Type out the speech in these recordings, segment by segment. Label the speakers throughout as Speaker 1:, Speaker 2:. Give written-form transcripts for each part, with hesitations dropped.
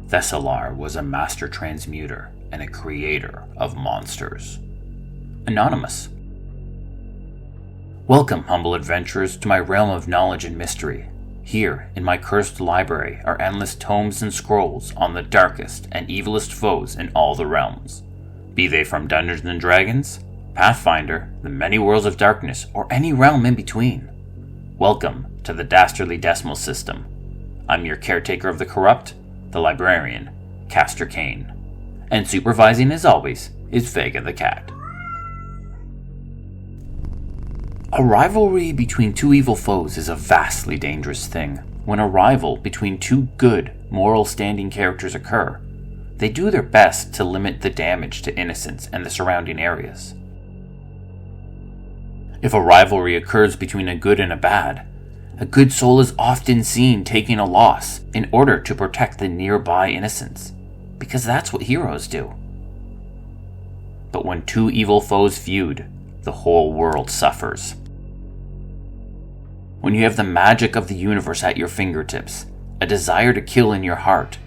Speaker 1: Thessalar was a master transmuter and a creator of monsters. Anonymous. Welcome, humble adventurers, to my realm of knowledge and mystery. Here, in my cursed library, are endless tomes and scrolls on the darkest and evilest foes in all the realms. Be they from Dungeons & Dragons, Pathfinder, the many worlds of darkness, or any realm in between. Welcome to the Dastardly Decimal System. I'm your caretaker of the corrupt, the librarian, Castor Cain. And supervising, as always, is Vega the cat. A rivalry between two evil foes is a vastly dangerous thing. When a rival between two good, moral-standing characters occur, they do their best to limit the damage to innocents and the surrounding areas. If a rivalry occurs between a good and a good soul is often seen taking a loss in order to protect the nearby innocents, because that's what heroes do. But when two evil foes feud, the whole world suffers. When you have the magic of the universe at your fingertips, a desire to kill in your heart,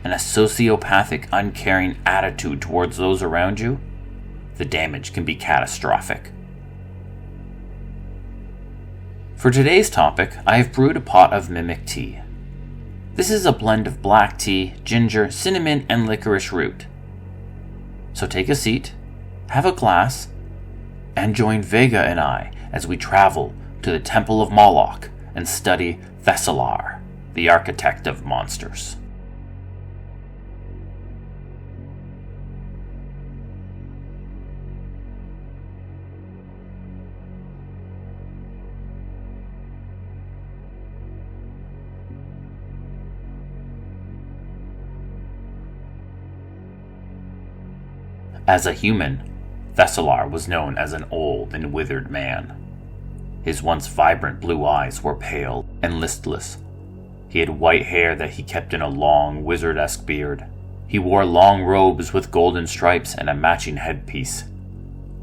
Speaker 1: and a sociopathic, uncaring attitude towards those around you, the damage can be catastrophic. For today's topic, I have brewed a pot of mimic tea. This is a blend of black tea, ginger, cinnamon, and licorice root. So take a seat, have a glass, and join Vega and I as we travel to the Temple of Moloch and study Thessalar, the architect of monsters. As a human, Thessalar was known as an old and withered man. His once vibrant blue eyes were pale and listless. He had white hair that he kept in a long, wizard-esque beard. He wore long robes with golden stripes and a matching headpiece,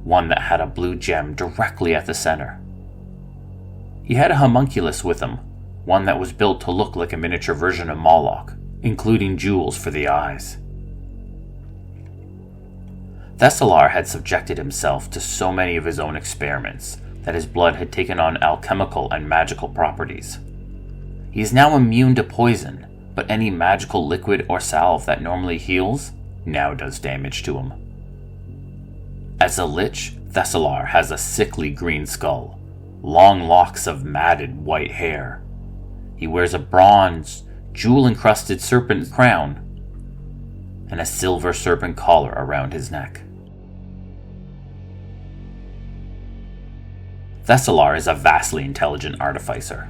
Speaker 1: one that had a blue gem directly at the center. He had a homunculus with him, one that was built to look like a miniature version of Moloch, including jewels for the eyes. Thessalar had subjected himself to so many of his own experiments that his blood had taken on alchemical and magical properties. He is now immune to poison, but any magical liquid or salve that normally heals now does damage to him. As a lich, Thessalar has a sickly green skull, long locks of matted white hair. He wears a bronze, jewel-encrusted serpent crown and a silver serpent collar around his neck. Thessalar is a vastly intelligent artificer.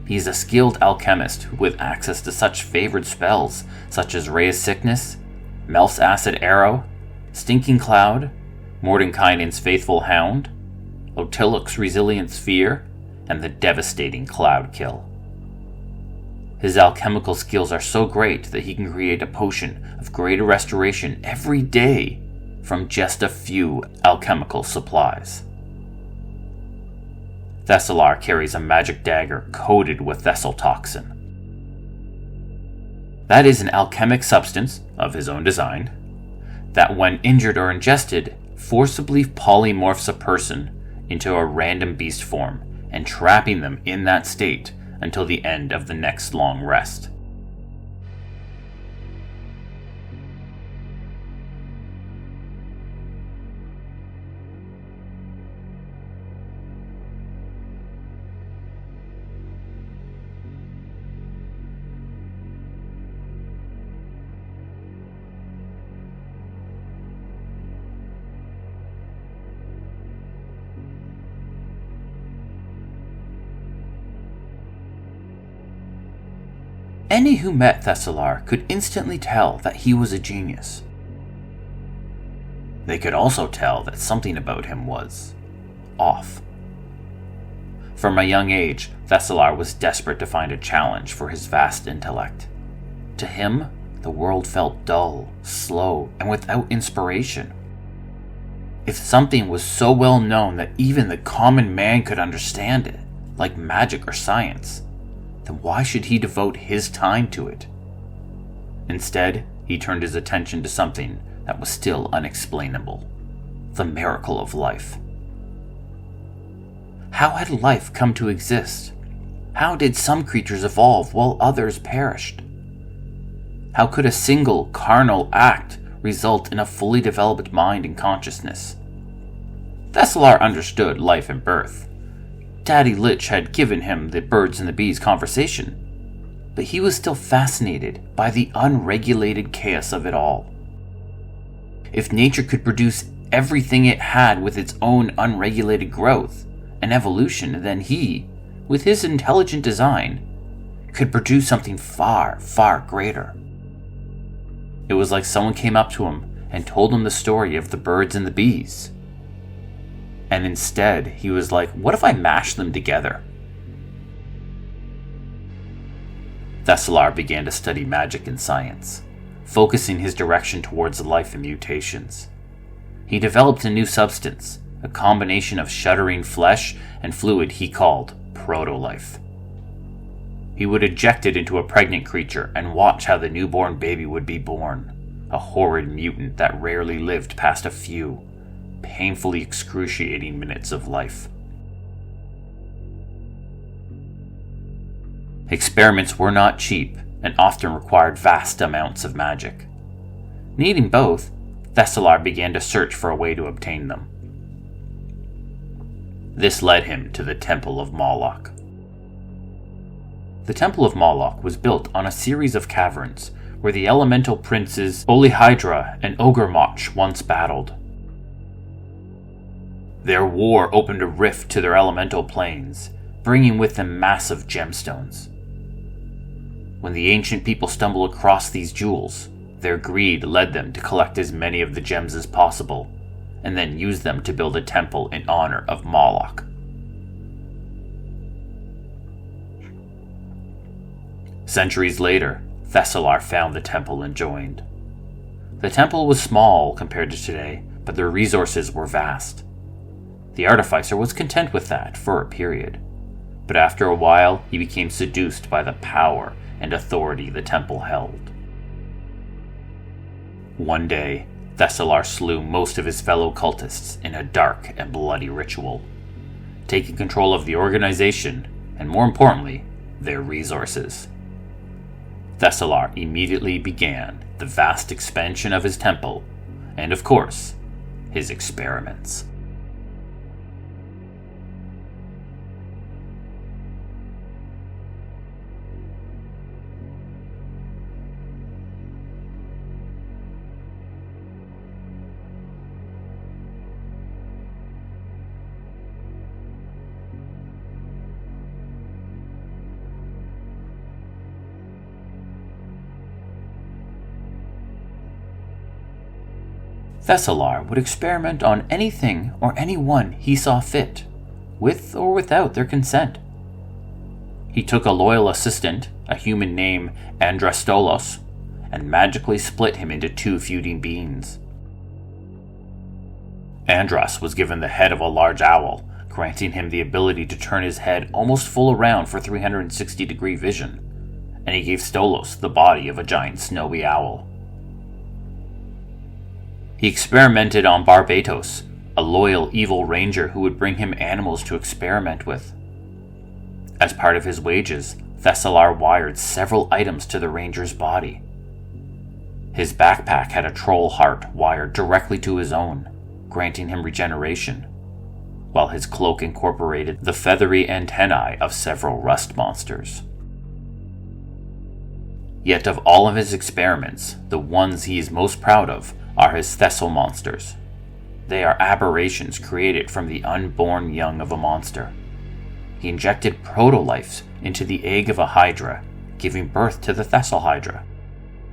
Speaker 1: He is a skilled alchemist with access to such favored spells such as Ray of Sickness, Melf's Acid Arrow, Stinking Cloud, Mordenkainen's Faithful Hound, Otiluk's Resilient Sphere, and the devastating Cloud Kill. His alchemical skills are so great that he can create a potion of greater restoration every day from just a few alchemical supplies. Thessalar carries a magic dagger coated with Thessal toxin. That is an alchemic substance, of his own design, that when injured or ingested, forcibly polymorphs a person into a random beast form and trapping them in that state until the end of the next long rest. Any who met Thessalar could instantly tell that he was a genius. They could also tell that something about him was off. From a young age, Thessalar was desperate to find a challenge for his vast intellect. To him, the world felt dull, slow, and without inspiration. If something was so well known that even the common man could understand it, like magic or science, then why should he devote his time to it? Instead, he turned his attention to something that was still unexplainable: the miracle of life. How had life come to exist? How did some creatures evolve while others perished? How could a single carnal act result in a fully developed mind and consciousness? Thessalar understood life and birth. Daddy Lich had given him the birds and the bees conversation, but he was still fascinated by the unregulated chaos of it all. If nature could produce everything it had with its own unregulated growth and evolution, then he, with his intelligent design, could produce something far, far greater. It was like someone came up to him and told him the story of the birds and the bees. And instead, he was like, what if I mash them together? Thessalar began to study magic and science, focusing his direction towards life and mutations. He developed a new substance, a combination of shuddering flesh and fluid he called proto-life. He would eject it into a pregnant creature and watch how the newborn baby would be born, a horrid mutant that rarely lived past a few painfully excruciating minutes of life. Experiments were not cheap and often required vast amounts of magic. Needing both, Thessalar began to search for a way to obtain them. This led him to the Temple of Moloch. The Temple of Moloch was built on a series of caverns where the elemental princes Olihydra and Ogremotch once battled. Their war opened a rift to their elemental planes, bringing with them massive gemstones. When the ancient people stumbled across these jewels, their greed led them to collect as many of the gems as possible, and then use them to build a temple in honor of Moloch. Centuries later, Thessalar found the temple and joined. The temple was small compared to today, but their resources were vast. The artificer was content with that for a period, but after a while he became seduced by the power and authority the temple held. One day, Thessalar slew most of his fellow cultists in a dark and bloody ritual, taking control of the organization and, more importantly, their resources. Thessalar immediately began the vast expansion of his temple and, of course, his experiments. Thessalar would experiment on anything or anyone he saw fit, with or without their consent. He took a loyal assistant, a human named Andrastolos, and magically split him into two feuding beings. Andras was given the head of a large owl, granting him the ability to turn his head almost full around for 360-degree vision, and he gave Stolos the body of a giant snowy owl. He experimented on Barbatos, a loyal evil ranger who would bring him animals to experiment with. As part of his wages, Thessalar wired several items to the ranger's body. His backpack had a troll heart wired directly to his own, granting him regeneration, while his cloak incorporated the feathery antennae of several rust monsters. Yet of all of his experiments, the ones he is most proud of are his Thessal monsters. They are aberrations created from the unborn young of a monster. He injected proto-life into the egg of a hydra, giving birth to the Thessal Hydra.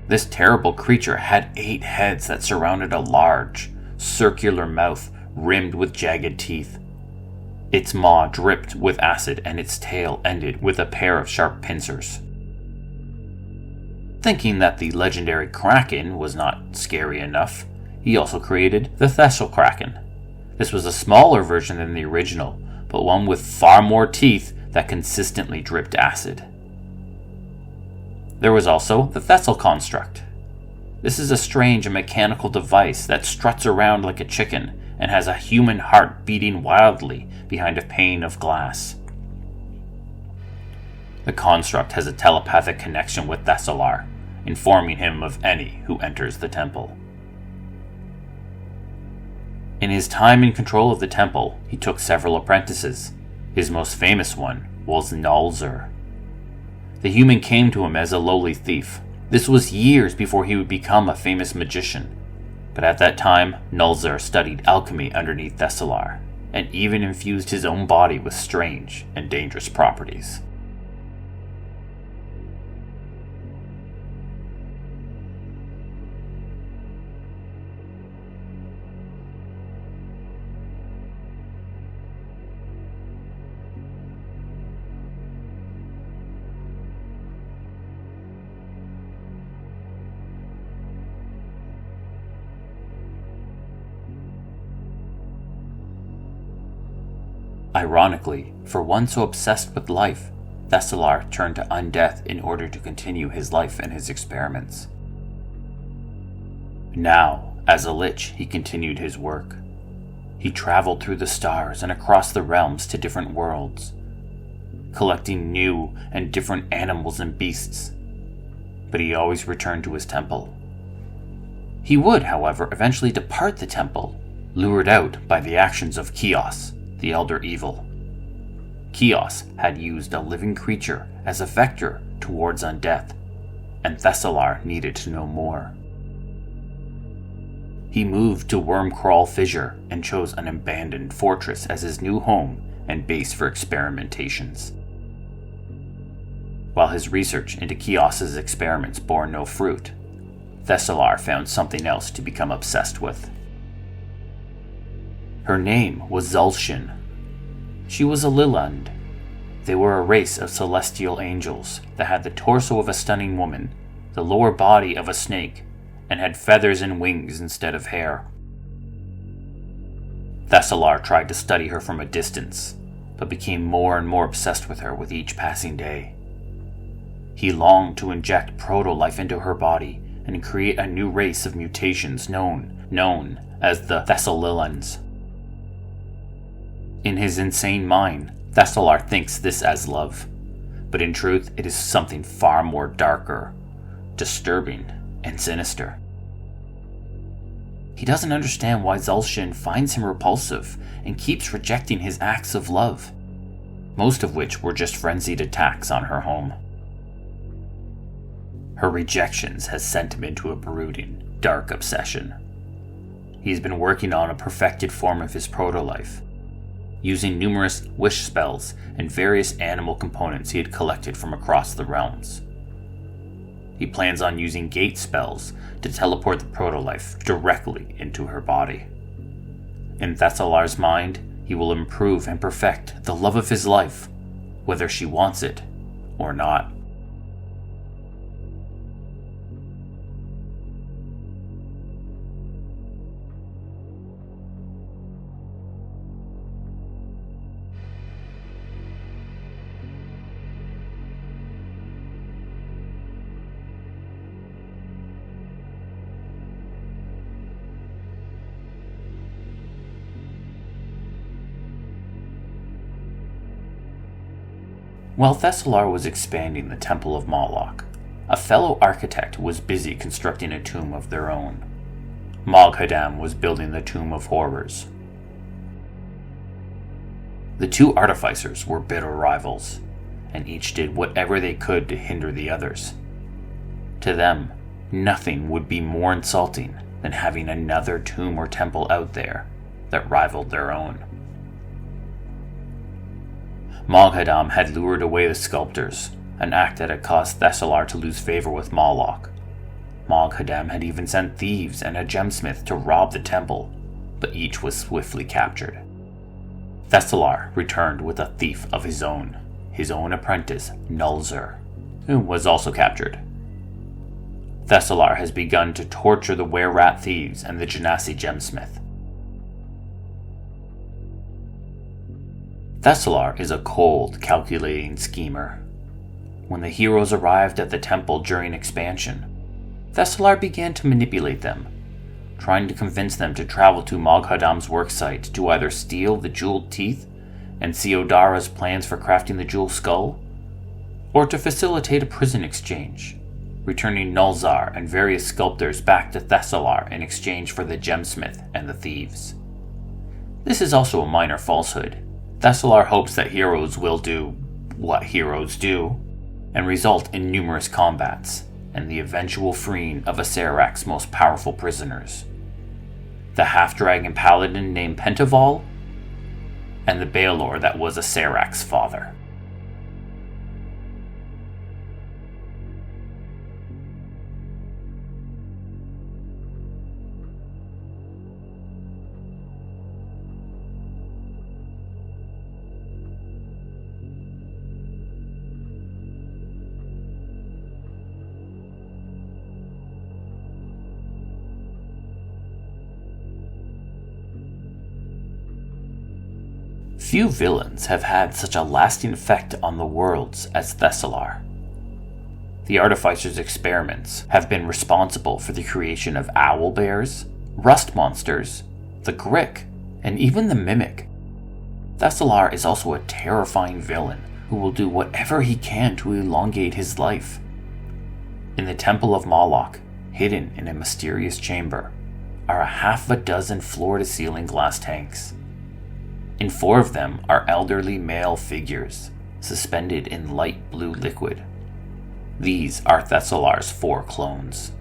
Speaker 1: This terrible creature had 8 heads that surrounded a large, circular mouth rimmed with jagged teeth. Its maw dripped with acid and its tail ended with a pair of sharp pincers. Thinking that the legendary Kraken was not scary enough, he also created the Thessal Kraken. This was a smaller version than the original, but one with far more teeth that consistently dripped acid. There was also the Thessalar construct. This is a strange and mechanical device that struts around like a chicken and has a human heart beating wildly behind a pane of glass. The construct has a telepathic connection with Thessalar, informing him of any who enters the temple. In his time in control of the temple, he took several apprentices. His most famous one was Nulzer. The human came to him as a lowly thief. This was years before he would become a famous magician. But at that time, Nulzer studied alchemy underneath Thessalar, and even infused his own body with strange and dangerous properties. Ironically, for one so obsessed with life, Thessalar turned to undeath in order to continue his life and his experiments. Now, as a lich, he continued his work. He traveled through the stars and across the realms to different worlds, collecting new and different animals and beasts, but he always returned to his temple. He would, however, eventually depart the temple, lured out by the actions of Chaos, the Elder Evil. Chaos had used a living creature as a vector towards undeath, and Thessalar needed to know more. He moved to Wormcrawl Fissure and chose an abandoned fortress as his new home and base for experimentations. While his research into Chaos's experiments bore no fruit, Thessalar found something else to become obsessed with. Her name was Zulshin. She was a Lilund. They were a race of celestial angels that had the torso of a stunning woman, the lower body of a snake, and had feathers and wings instead of hair. Thessalar tried to study her from a distance, but became more and more obsessed with her with each passing day. He longed to inject proto-life into her body and create a new race of mutations known as the Thessaliluns. In his insane mind, Thessalar thinks this as love, but in truth it is something far more darker, disturbing, and sinister. He doesn't understand why Zulshin finds him repulsive and keeps rejecting his acts of love, most of which were just frenzied attacks on her home. Her rejections has sent him into a brooding, dark obsession. He's been working on a perfected form of his proto-life, using numerous wish spells and various animal components he had collected from across the realms. He plans on using gate spells to teleport the proto-life directly into her body. In Thessalar's mind, he will improve and perfect the love of his life, whether she wants it or not. While Thessalar was expanding the Temple of Moloch, a fellow architect was busy constructing a tomb of their own. Moghadam was building the Tomb of Horrors. The two artificers were bitter rivals, and each did whatever they could to hinder the others. To them, nothing would be more insulting than having another tomb or temple out there that rivaled their own. Moghadam had lured away the sculptors, an act that had caused Thessalar to lose favor with Moloch. Moghadam had even sent thieves and a gemsmith to rob the temple, but each was swiftly captured. Thessalar returned with a thief of his own apprentice, Nulzer, who was also captured. Thessalar has begun to torture the were-rat thieves and the Genasi gemsmith. Thessalar is a cold, calculating schemer. When the heroes arrived at the temple during expansion, Thessalar began to manipulate them, trying to convince them to travel to Moghadam's worksite to either steal the jeweled teeth and Siodara's plans for crafting the jewel skull, or to facilitate a prison exchange, returning Nulzar and various sculptors back to Thessalar in exchange for the gemsmith and the thieves. This is also a minor falsehood. Thessalar hopes that heroes will do what heroes do, and result in numerous combats, and the eventual freeing of Acerak's most powerful prisoners, the half-dragon paladin named Pentaval, and the Baelor that was Acerak's father. Few villains have had such a lasting effect on the worlds as Thessalar. The Artificers' experiments have been responsible for the creation of owlbears, rust monsters, the Grick, and even the Mimic. Thessalar is also a terrifying villain who will do whatever he can to elongate his life. In the Temple of Moloch, hidden in a mysterious chamber, are a half a dozen floor-to-ceiling glass tanks. In 4 of them are elderly male figures, suspended in light blue liquid. These are Thessalar's 4 clones.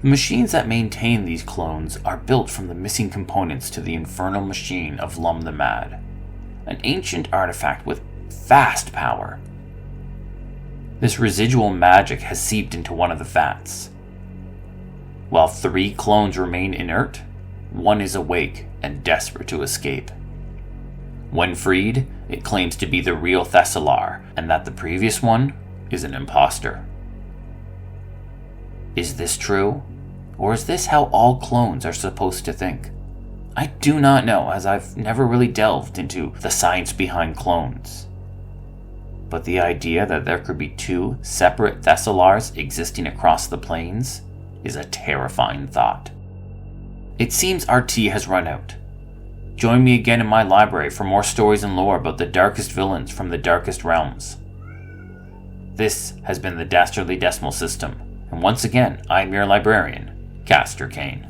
Speaker 1: The machines that maintain these clones are built from the missing components to the infernal machine of Lum the Mad, an ancient artifact with vast power. This residual magic has seeped into one of the vats. While 3 clones remain inert, 1 is awake and desperate to escape. When freed, it claims to be the real Thessalar and that the previous one is an imposter. Is this true? Or is this how all clones are supposed to think? I do not know, as I've never really delved into the science behind clones. But the idea that there could be 2 separate Thessalars existing across the planes is a terrifying thought. It seems our tea has run out. Join me again in my library for more stories and lore about the darkest villains from the darkest realms. This has been the Dastardly Decimal System, and once again, I am your librarian, Castor Cain.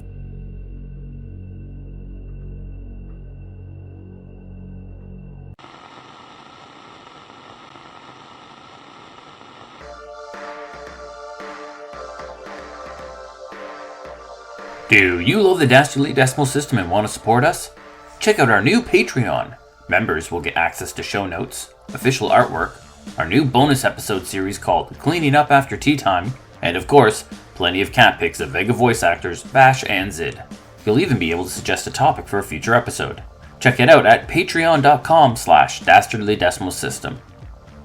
Speaker 1: Do you love the Dastardly Decimal System and want to support us? Check out our new Patreon. Members will get access to show notes, official artwork, our new bonus episode series called Cleaning Up After Tea Time, and of course, plenty of cat pics of Vega voice actors Vash and Zid. You'll even be able to suggest a topic for a future episode. Check it out at patreon.com/Dastardly Decimal System.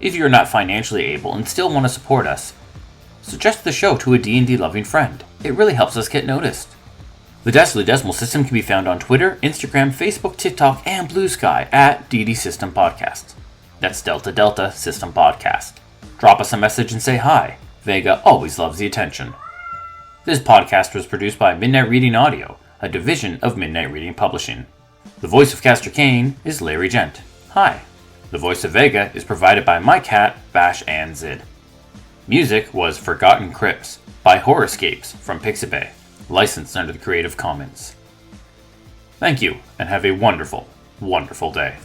Speaker 1: If you're not financially able and still want to support us, suggest the show to a D&D loving friend. It really helps us get noticed. The Dastardly Decimal System can be found on Twitter, Instagram, Facebook, TikTok, and BlueSky at DD System Podcast. That's Delta Delta System Podcast. Drop us a message and say hi. Vega always loves the attention. This podcast was produced by Midnight Reading Audio, a division of Midnight Reading Publishing. The voice of Castor Cain is Larry Gent. Hi. The voice of Vega is provided by my cat, Vash and Zid. Music was Forgotten Crypts by Horrorscapes from Pixabay. Licensed under the Creative Commons. Thank you, and have a wonderful, wonderful day.